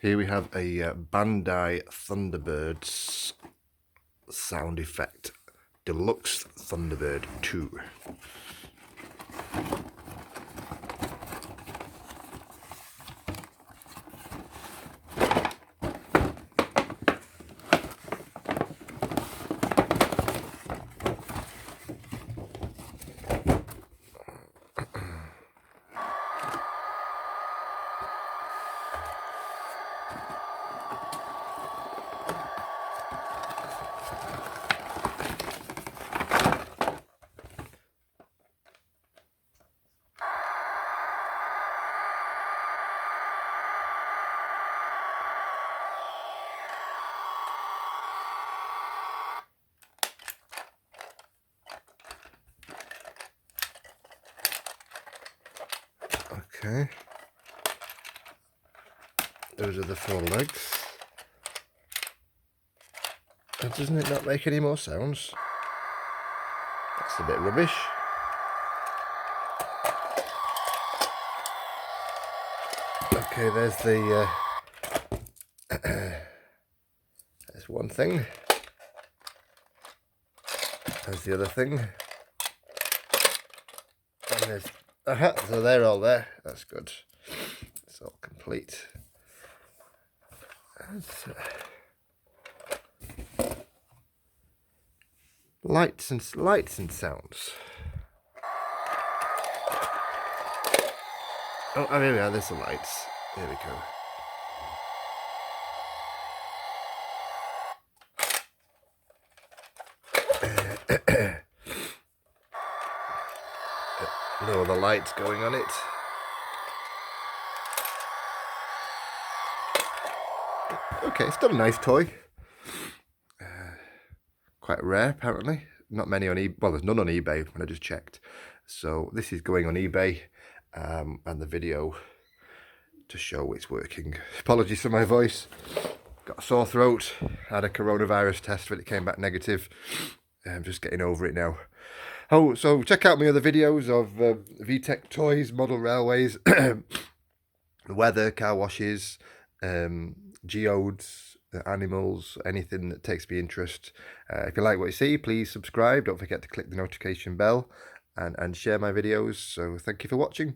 Here we have a Bandai Thunderbirds sound effect, deluxe Thunderbird 2. Okay, those are the 4 legs. And doesn't it not make any more sounds? That's a bit rubbish. Okay, there's the there's one thing. There's the other thing. And there's so they're all there. That's good. It's all complete. Lights and sounds. Oh, here we are. There's the lights. Here we go. No other lights going on it. Okay, still a nice toy. Quite rare, apparently. Not many on eBay. Well, there's none on eBay when I just checked. So this is going on eBay, and the video to show it's working. Apologies for my voice. Got a sore throat. Had a coronavirus test, but it came back negative. I'm just getting over it now. Oh, so check out my other videos of VTech toys, model railways, weather, car washes, geodes, animals, anything that takes me interest. If you like what you see, please subscribe. Don't forget to click the notification bell and share my videos. So thank you for watching.